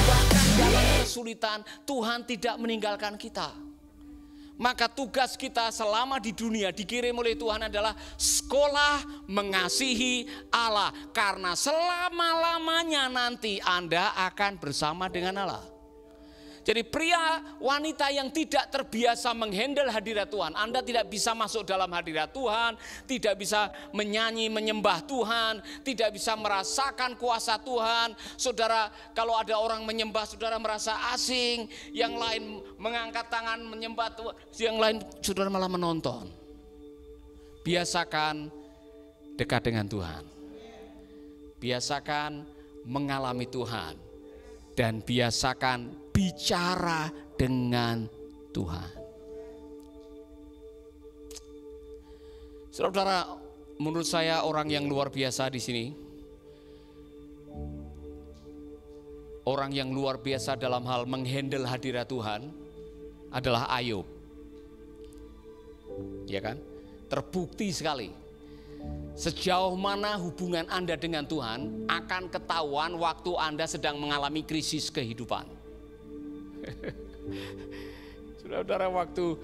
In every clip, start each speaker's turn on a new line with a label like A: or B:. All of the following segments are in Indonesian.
A: Bahkan dalam kesulitan, Tuhan tidak meninggalkan kita. Maka tugas kita selama di dunia dikirim oleh Tuhan adalah sekolah mengasihi Allah. Karena selama-lamanya nanti Anda akan bersama dengan Allah. Jadi pria wanita yang tidak terbiasa menghandle hadirat Tuhan, Anda tidak bisa masuk dalam hadirat Tuhan, tidak bisa menyanyi menyembah Tuhan, tidak bisa merasakan kuasa Tuhan. Saudara, kalau ada orang menyembah, saudara merasa asing, yang lain mengangkat tangan menyembah Tuhan, yang lain saudara malah menonton. Biasakan dekat dengan Tuhan. Biasakan mengalami Tuhan. Dan biasakan bicara dengan Tuhan. Saudara, menurut saya orang yang luar biasa di sini, orang yang luar biasa dalam hal menghandle hadirat Tuhan adalah Ayub. Ya kan? Terbukti sekali. Sejauh mana hubungan Anda dengan Tuhan akan ketahuan waktu Anda sedang mengalami krisis kehidupan. Saudara, waktu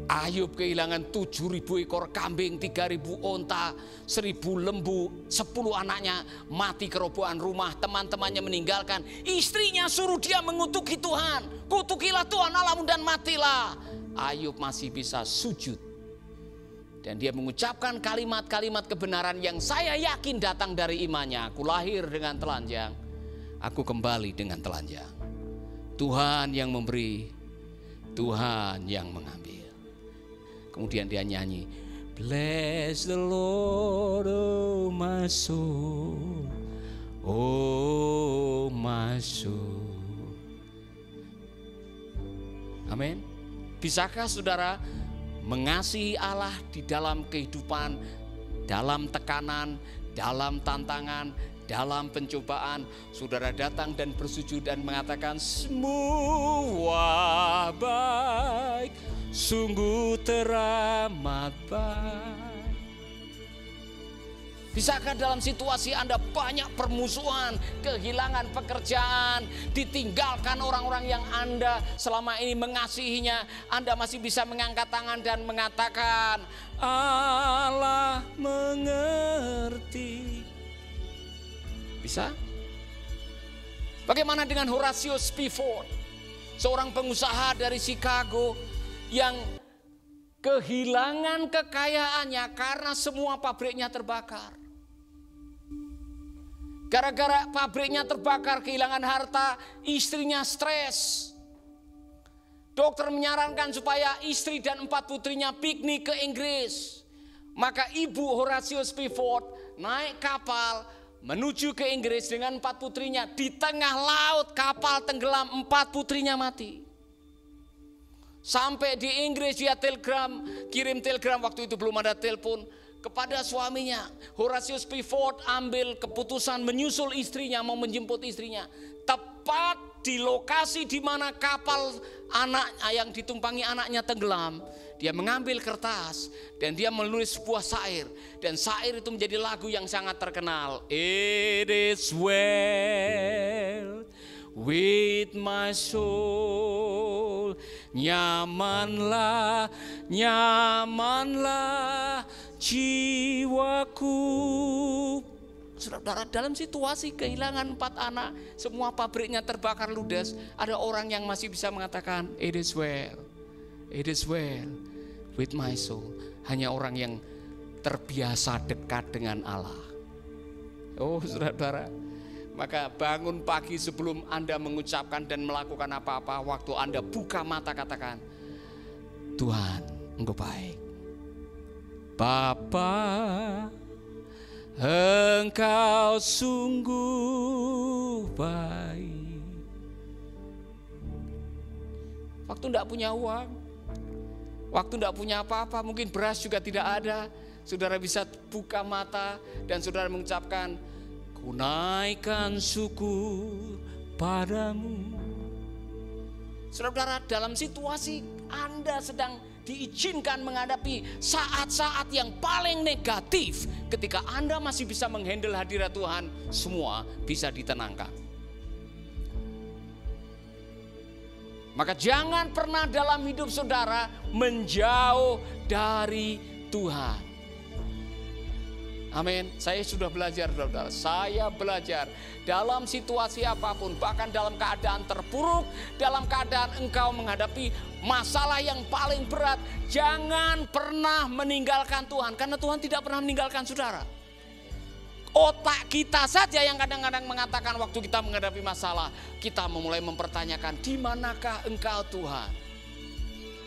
A: Ayub kehilangan 7.000 ekor kambing, 3.000 onta, 1.000 lembu, 10 anaknya mati kerobohan rumah, teman-temannya meninggalkan. Istrinya suruh dia mengutuki Tuhan. Kutukilah Tuhan Allahmu dan matilah. Ayub masih bisa sujud. Dan dia mengucapkan kalimat-kalimat kebenaran yang saya yakin datang dari imannya. Aku lahir dengan telanjang, aku kembali dengan telanjang. Tuhan yang memberi, Tuhan yang mengambil. Kemudian dia nyanyi, Bless the Lord, oh my soul, oh my soul. Amin. Bisakah saudara mengasihi Allah di dalam kehidupan, dalam tekanan, dalam tantangan, dalam pencobaan? Saudara datang dan bersujud dan mengatakan, semua baik, sungguh teramat baik. Bisakah dalam situasi Anda banyak permusuhan, kehilangan pekerjaan, ditinggalkan orang-orang yang Anda selama ini mengasihinya, Anda masih bisa mengangkat tangan dan mengatakan, Allah mengerti. Bisa? Bagaimana dengan Horatio Spafford, seorang pengusaha dari Chicago yang kehilangan kekayaannya karena semua pabriknya terbakar. Gara-gara pabriknya terbakar, kehilangan harta, istrinya stres. Dokter menyarankan supaya istri dan 4 putrinya piknik ke Inggris. Maka ibu Horatio Spafford naik kapal menuju ke Inggris dengan 4 putrinya. Di tengah laut kapal tenggelam, 4 putrinya mati. Sampai di Inggris dia kirim telegram, waktu itu belum ada telepon, kepada suaminya. Horatio Spafford ambil keputusan menyusul istrinya, mau menjemput istrinya. Tepat di lokasi di mana kapal anaknya yang ditumpangi anaknya tenggelam, dia mengambil kertas dan dia menulis sebuah syair. Dan syair itu menjadi lagu yang sangat terkenal. It is well with my soul, nyamanlah, nyamanlah jiwaku. Saudara, dalam situasi kehilangan 4 anak, semua pabriknya terbakar ludes, ada orang yang masih bisa mengatakan, it is well with my soul. Hanya orang yang terbiasa dekat dengan Allah. Oh saudara, maka bangun pagi sebelum Anda mengucapkan dan melakukan apa-apa, waktu Anda buka mata katakan, Tuhan, Engkau baik. Bapa, Engkau sungguh baik. Waktu tidak punya uang, waktu tidak punya apa-apa, mungkin beras juga tidak ada, saudara bisa buka mata dan saudara mengucapkan, ku naikkan syukur padamu. Saudara, dalam situasi Anda sedang diizinkan menghadapi saat-saat yang paling negatif. Ketika Anda masih bisa menghandle hadirat Tuhan, semua bisa ditenangkan. Maka jangan pernah dalam hidup saudara menjauh dari Tuhan. Amin. Saya sudah belajar, saudara. Saya belajar dalam situasi apapun, bahkan dalam keadaan terpuruk, dalam keadaan engkau menghadapi masalah yang paling berat, jangan pernah meninggalkan Tuhan, karena Tuhan tidak pernah meninggalkan saudara. Otak kita saja yang kadang-kadang mengatakan waktu kita menghadapi masalah, kita memulai mempertanyakan, di manakah engkau Tuhan?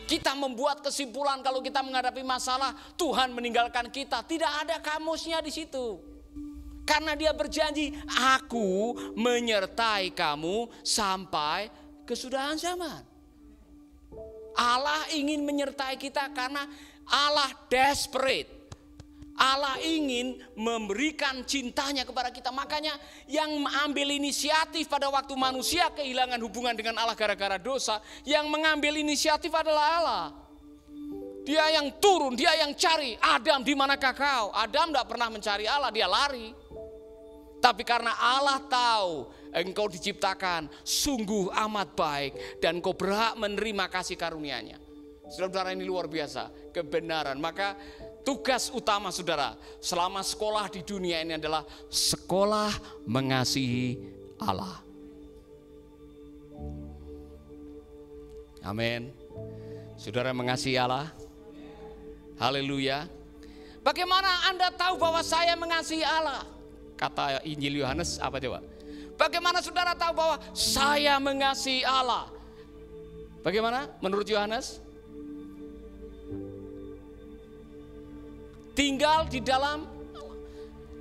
A: Kita membuat kesimpulan kalau kita menghadapi masalah, Tuhan meninggalkan kita. Tidak ada kamusnya di situ. Karena Dia berjanji, aku menyertai kamu sampai kesudahan zaman. Allah ingin menyertai kita karena Allah desperate. Allah ingin memberikan cintanya kepada kita. Makanya yang mengambil inisiatif pada waktu manusia kehilangan hubungan dengan Allah gara-gara dosa, yang mengambil inisiatif adalah Allah. Dia yang turun, Dia yang cari. Adam, di manakah kau? Adam tidak pernah mencari Allah, dia lari. Tapi karena Allah tahu engkau diciptakan sungguh amat baik dan kau berhak menerima kasih karunia-Nya. Saudara, ini luar biasa kebenaran. Maka tugas utama saudara selama sekolah di dunia ini adalah sekolah mengasihi Allah. Amin. Saudara mengasihi Allah. Haleluya. Bagaimana Anda tahu bahwa saya mengasihi Allah? Kata Injil Yohanes apa coba? Bagaimana saudara tahu bahwa saya mengasihi Allah? Bagaimana menurut Yohanes? Tinggal di dalam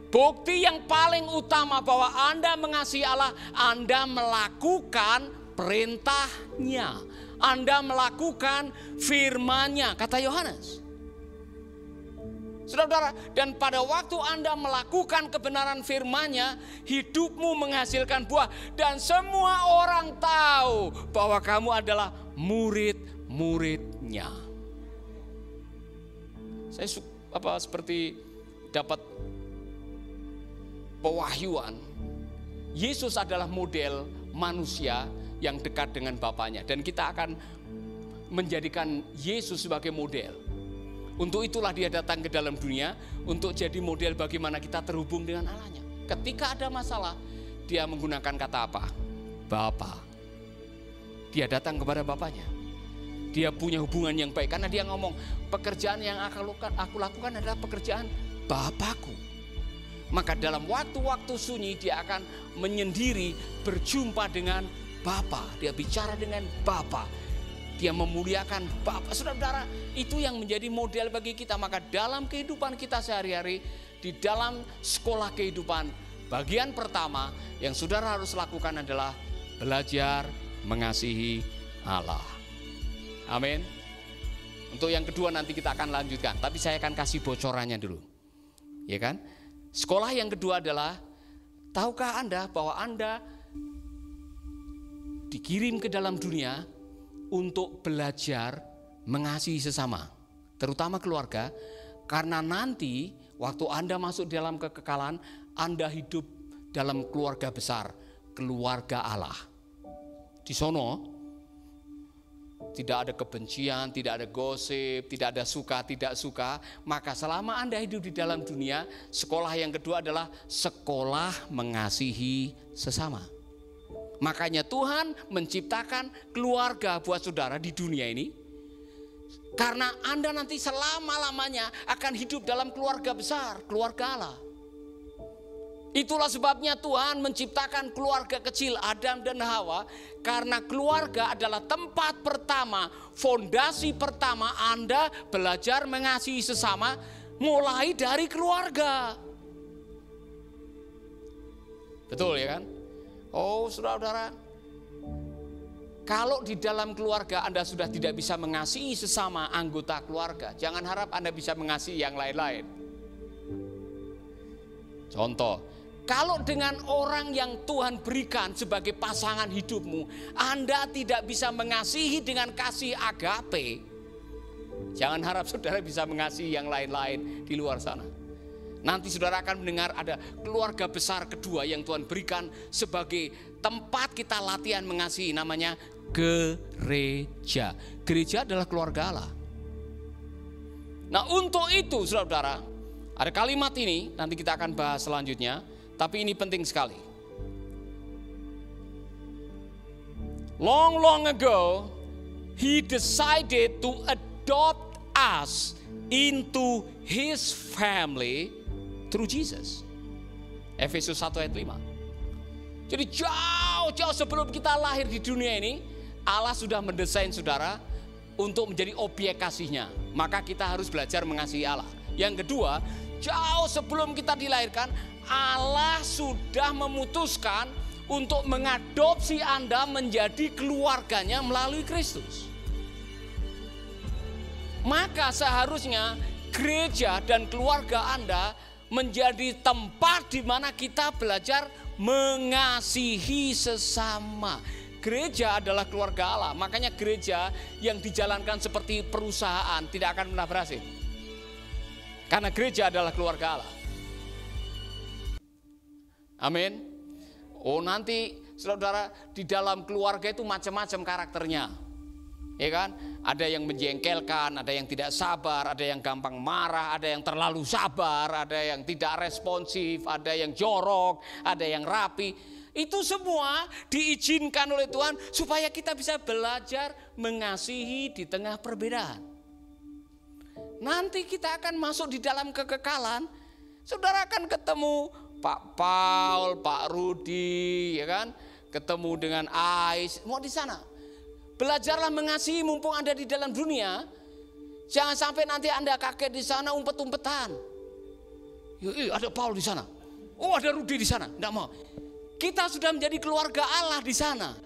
A: bukti yang paling utama bahwa Anda mengasihi Allah, Anda melakukan perintahnya, Anda melakukan firman-Nya, kata Yohanes. Saudara, dan pada waktu Anda melakukan kebenaran firman-Nya, hidupmu menghasilkan buah dan semua orang tahu bahwa kamu adalah murid-murid-Nya. Saya seperti dapat pewahyuan. Yesus adalah model manusia yang dekat dengan Bapaknya, dan kita akan menjadikan Yesus sebagai model. Untuk itulah Dia datang ke dalam dunia, untuk jadi model bagaimana kita terhubung dengan Allah-Nya. Ketika ada masalah, Dia menggunakan kata apa? Bapa. Dia datang kepada Bapaknya. Dia punya hubungan yang baik karena Dia ngomong, pekerjaan yang aku lakukan adalah pekerjaan Bapakku. Maka dalam waktu-waktu sunyi Dia akan menyendiri berjumpa dengan Bapa. Dia bicara dengan Bapa. Dia memuliakan Bapa. Saudara-saudara, itu yang menjadi model bagi kita. Maka dalam kehidupan kita sehari-hari, di dalam sekolah kehidupan, bagian pertama yang saudara harus lakukan adalah belajar mengasihi Allah. Amin. Untuk yang kedua nanti kita akan lanjutkan, tapi saya akan kasih bocorannya dulu. Ya kan? Sekolah yang kedua adalah, tahukah Anda bahwa Anda dikirim ke dalam dunia untuk belajar mengasihi sesama, terutama keluarga, karena nanti waktu Anda masuk dalam kekekalan, Anda hidup dalam keluarga besar, keluarga Allah. Di sono tidak ada kebencian, tidak ada gosip, tidak ada suka, tidak suka. Maka selama Anda hidup di dalam dunia, sekolah yang kedua adalah sekolah mengasihi sesama. Makanya Tuhan menciptakan keluarga buat saudara di dunia ini. Karena Anda nanti selama-lamanya akan hidup dalam keluarga besar, keluarga Allah. Itulah sebabnya Tuhan menciptakan keluarga kecil Adam dan Hawa, karena keluarga adalah tempat pertama, fondasi pertama Anda belajar mengasihi sesama, mulai dari keluarga. Betul ya kan? Oh saudara-saudara, kalau di dalam keluarga Anda sudah tidak bisa mengasihi sesama anggota keluarga, jangan harap Anda bisa mengasihi yang lain-lain. Contoh, kalau dengan orang yang Tuhan berikan sebagai pasangan hidupmu, Anda tidak bisa mengasihi dengan kasih agape, Jangan harap saudara bisa mengasihi yang lain-lain di luar sana. Nanti saudara akan mendengar ada keluarga besar kedua yang Tuhan berikan sebagai tempat kita latihan mengasihi, namanya gereja. Gereja adalah keluarga Allah. Nah, untuk itu saudara, ada kalimat ini nanti kita akan bahas selanjutnya, tapi ini penting sekali. Long ago, He decided to adopt us into His family through Jesus. Efesus 1 ayat 5. Jadi jauh-jauh sebelum kita lahir di dunia ini, Allah sudah mendesain saudara untuk menjadi objek kasihnya. Maka kita harus belajar mengasihi Allah. Yang kedua, jauh sebelum kita dilahirkan, Allah sudah memutuskan untuk mengadopsi Anda menjadi keluarganya melalui Kristus. Maka seharusnya gereja dan keluarga Anda menjadi tempat di mana kita belajar mengasihi sesama. Gereja adalah keluarga Allah. Makanya gereja yang dijalankan seperti perusahaan tidak akan pernah berhasil. Karena gereja adalah keluarga Allah. Amin. Oh, nanti saudara, di dalam keluarga itu macam-macam karakternya. Ya kan? Ada yang menjengkelkan, ada yang tidak sabar, ada yang gampang marah, ada yang terlalu sabar, ada yang tidak responsif, ada yang jorok, ada yang rapi. Itu semua diizinkan oleh Tuhan supaya kita bisa belajar mengasihi di tengah perbedaan. Nanti kita akan masuk di dalam kekekalan. Saudara akan ketemu Pak Paul, Pak Rudi, ya kan? Ketemu dengan Ais, mau di sana. Belajarlah mengasihi mumpung Anda di dalam dunia. Jangan sampai nanti Anda kaget di sana umpet-umpetan. Ada Paul di sana. Oh, ada Rudi di sana. Enggak mau. Kita sudah menjadi keluarga Allah di sana.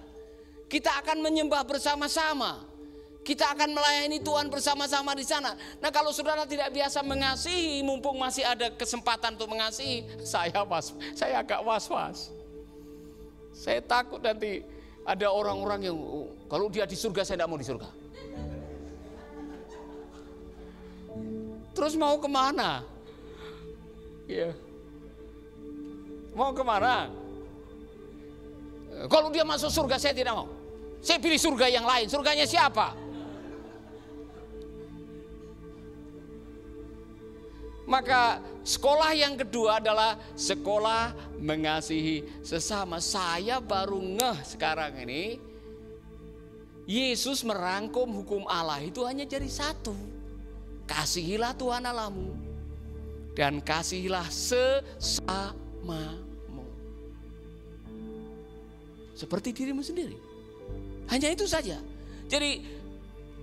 A: Kita akan menyembah bersama-sama. Kita akan melayani Tuhan bersama-sama di sana. Nah, kalau saudara tidak biasa mengasihi, mumpung masih ada kesempatan untuk mengasihi, saya agak was-was. Saya takut nanti ada orang-orang yang kalau dia di surga, saya tidak mau di surga. Terus mau kemana? Ya. Mau kemana? Kalau dia masuk surga, saya tidak mau. Saya pilih surga yang lain. Surganya siapa? Maka sekolah yang kedua adalah sekolah mengasihi sesama. Saya baru ngeh sekarang ini, Yesus merangkum hukum Allah itu hanya jadi satu. Kasihilah Tuhan Allahmu dan kasihilah sesamamu seperti dirimu sendiri. Hanya itu saja. Jadi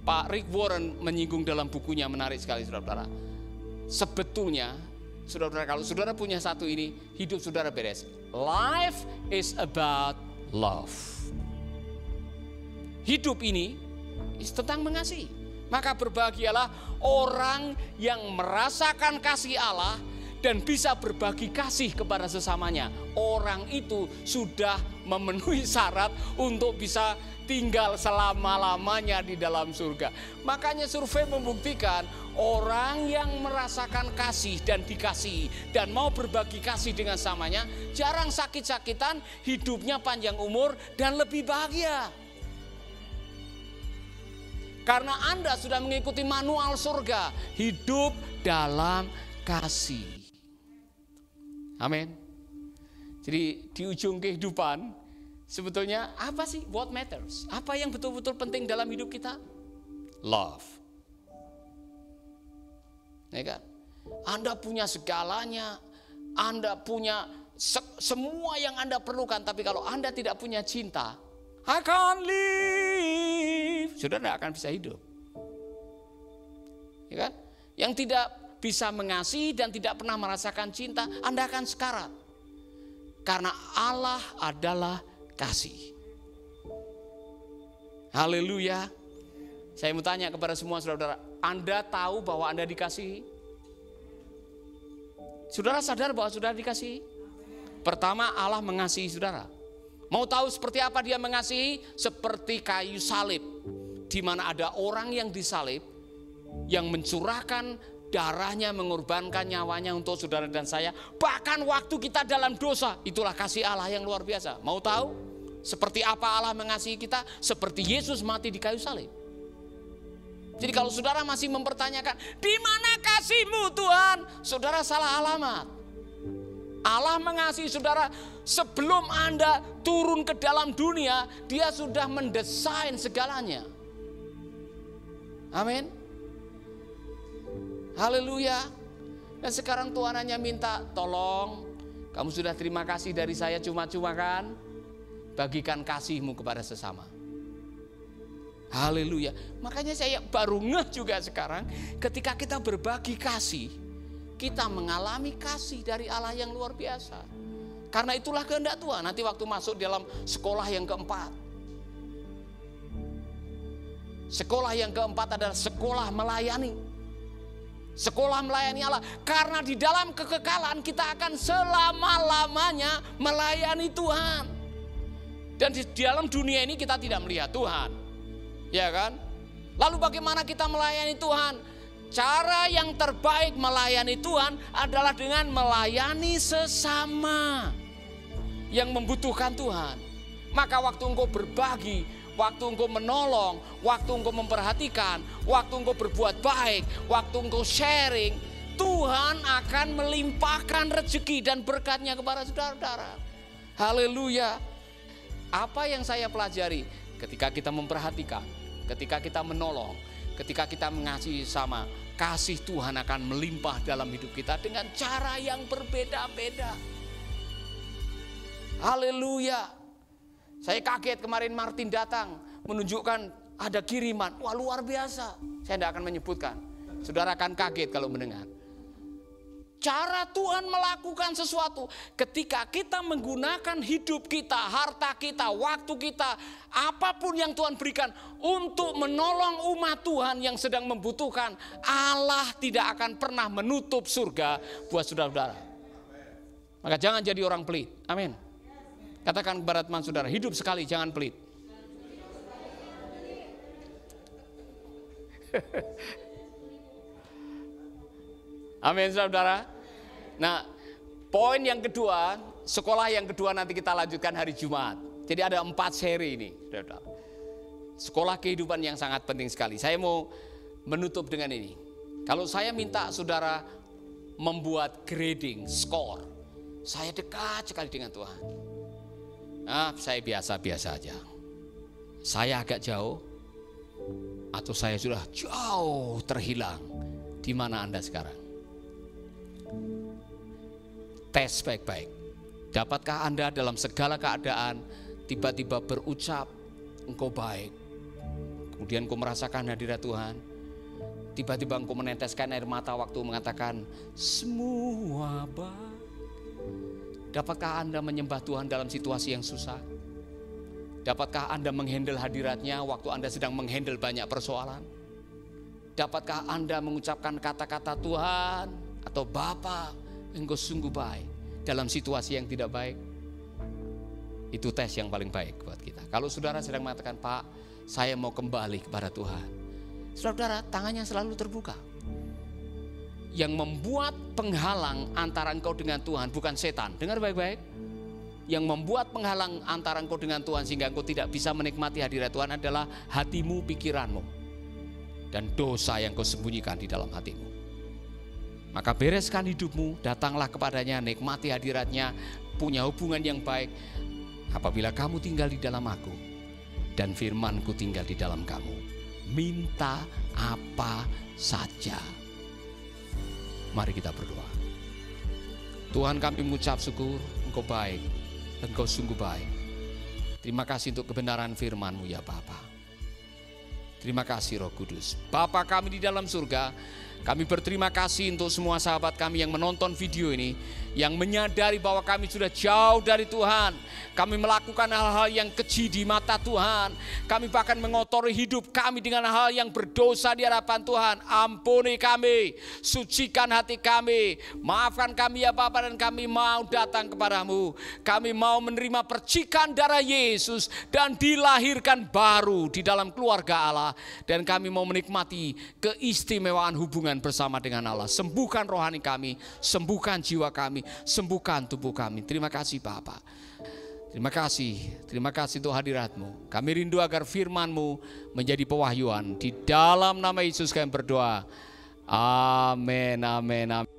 A: Pak Rick Warren menyinggung dalam bukunya, menarik sekali saudara-saudara. Sebetulnya, saudara-saudara, kalau saudara punya satu ini, hidup saudara beres. Life is about love. Hidup ini tentang mengasihi. Maka berbahagialah orang yang merasakan kasih Allah dan bisa berbagi kasih kepada sesamanya. Orang itu sudah memenuhi syarat untuk bisa tinggal selama-lamanya di dalam surga. Makanya survei membuktikan orang yang merasakan kasih dan dikasihi dan mau berbagi kasih dengan samanya jarang sakit-sakitan, hidupnya panjang umur dan lebih bahagia. Karena Anda sudah mengikuti manual surga, hidup dalam kasih. Amin. Jadi di ujung kehidupan, sebetulnya apa sih what matters? Apa yang betul-betul penting dalam hidup kita? Love. Ya kan? Anda punya segalanya, Anda punya semua yang Anda perlukan, tapi kalau Anda tidak punya cinta, I can't live, sudah tidak akan bisa hidup. Ya kan? Yang tidak bisa mengasihi dan tidak pernah merasakan cinta, Anda akan sekarat. Karena Allah adalah kasih. Haleluya. Saya mau tanya kepada semua saudara, Anda tahu bahwa Anda dikasihi? Saudara sadar bahwa saudara dikasihi? Pertama, Allah mengasihi saudara. Mau tahu seperti apa dia mengasihi? Seperti kayu salib, di mana ada orang yang disalib, yang mencurahkan darahnya, mengorbankan nyawanya untuk saudara dan saya, bahkan waktu kita dalam dosa. Itulah kasih Allah yang luar biasa. Mau tahu seperti apa Allah mengasihi kita? Seperti Yesus mati di kayu salib. Jadi kalau saudara masih mempertanyakan, di mana kasih-Mu Tuhan? Saudara salah alamat. Allah mengasihi saudara sebelum Anda turun ke dalam dunia, Dia sudah mendesain segalanya. Amin. Haleluya. Dan sekarang Tuhan hanya minta, tolong, kamu sudah terima kasih dari saya cuma-cuma kan? Bagikan kasih-Mu kepada sesama. Haleluya. Makanya saya baru ngeh juga sekarang, ketika kita berbagi kasih, kita mengalami kasih dari Allah yang luar biasa. Karena itulah kehendak Tuhan. Nanti waktu masuk dalam sekolah yang keempat. Sekolah yang keempat adalah sekolah melayani. Sekolah melayani Allah. Karena di dalam kekekalan kita akan selama-lamanya melayani Tuhan. Dan di dalam dunia ini kita tidak melihat Tuhan. Ya kan? Lalu bagaimana kita melayani Tuhan? Cara yang terbaik melayani Tuhan adalah dengan melayani sesama yang membutuhkan Tuhan. Maka waktu engkau berbagi, waktu engkau menolong, waktu engkau memperhatikan, waktu engkau berbuat baik, waktu engkau sharing, Tuhan akan melimpahkan rezeki dan berkatnya kepada saudara-saudara. Haleluya. Apa yang saya pelajari ketika kita memperhatikan, ketika kita menolong, ketika kita mengasihi sama, kasih Tuhan akan melimpah dalam hidup kita dengan cara yang berbeda-beda. Haleluya. Saya kaget kemarin Martin datang menunjukkan ada kiriman. Wah, luar biasa. Saya tidak akan menyebutkan. Saudara akan kaget kalau mendengar. Cara Tuhan melakukan sesuatu ketika kita menggunakan hidup kita, harta kita, waktu kita, apapun yang Tuhan berikan untuk menolong umat Tuhan yang sedang membutuhkan, Allah tidak akan pernah menutup surga buat saudara-saudara. Maka jangan jadi orang pelit. Amin. Katakan kepada teman saudara, hidup sekali jangan pelit. Amin saudara. Nah, poin yang kedua, sekolah yang kedua nanti kita lanjutkan hari Jumat. Jadi ada 4 seri ini. Sekolah kehidupan yang sangat penting sekali. Saya mau menutup dengan ini. Kalau saya minta saudara membuat grading, skor, saya dekat sekali dengan Tuhan. Nah, saya biasa-biasa aja. Saya agak jauh, atau saya sudah jauh terhilang. Di mana Anda sekarang? Tes baik-baik. Dapatkah Anda dalam segala keadaan tiba-tiba berucap, engkau baik. Kemudian engkau merasakan hadirat Tuhan. Tiba-tiba engkau meneteskan air mata waktu mengatakan, semua baik. Dapatkah Anda menyembah Tuhan dalam situasi yang susah? Dapatkah Anda menghandle hadiratnya waktu Anda sedang menghandle banyak persoalan? Dapatkah Anda mengucapkan kata-kata Tuhan atau Bapa, engkau sungguh baik dalam situasi yang tidak baik? Itu tes yang paling baik buat kita. Kalau saudara sedang mengatakan, Pak, saya mau kembali kepada Tuhan. Saudara, tangannya selalu terbuka. Yang membuat penghalang antara engkau dengan Tuhan bukan setan. Dengar baik-baik. Yang membuat penghalang antara engkau dengan Tuhan sehingga engkau tidak bisa menikmati hadirat Tuhan adalah hatimu, pikiranmu, dan dosa yang kau sembunyikan di dalam hatimu. Maka bereskan hidupmu, datanglah kepadanya, nikmati hadiratnya, punya hubungan yang baik. Apabila kamu tinggal di dalam aku dan firmanku tinggal di dalam kamu, minta apa saja. Mari kita berdoa. Tuhan, kami mengucap syukur, engkau baik, engkau sungguh baik. Terima kasih untuk kebenaran firman-Mu ya Bapa. Terima kasih Roh Kudus. Bapa kami di dalam surga, Kami berterima kasih untuk semua sahabat kami yang menonton video ini, yang menyadari bahwa kami sudah jauh dari Tuhan. Kami melakukan hal-hal yang keji di mata Tuhan. Kami bahkan mengotori hidup kami dengan hal yang berdosa di hadapan Tuhan. Ampuni kami, sucikan hati kami, maafkan kami ya Bapa, dan kami mau datang kepadamu. Kami mau menerima percikan darah Yesus dan dilahirkan baru di dalam keluarga Allah. Dan kami mau menikmati keistimewaan hubungan bersama dengan Allah. Sembuhkan rohani kami, sembuhkan jiwa kami, sembuhkan tubuh kami. Terima kasih Bapa. Terima kasih untuk hadirat-Mu. Kami rindu agar firman-Mu menjadi pewahyuan. Di dalam nama Yesus kami berdoa. Amin, amin, amin.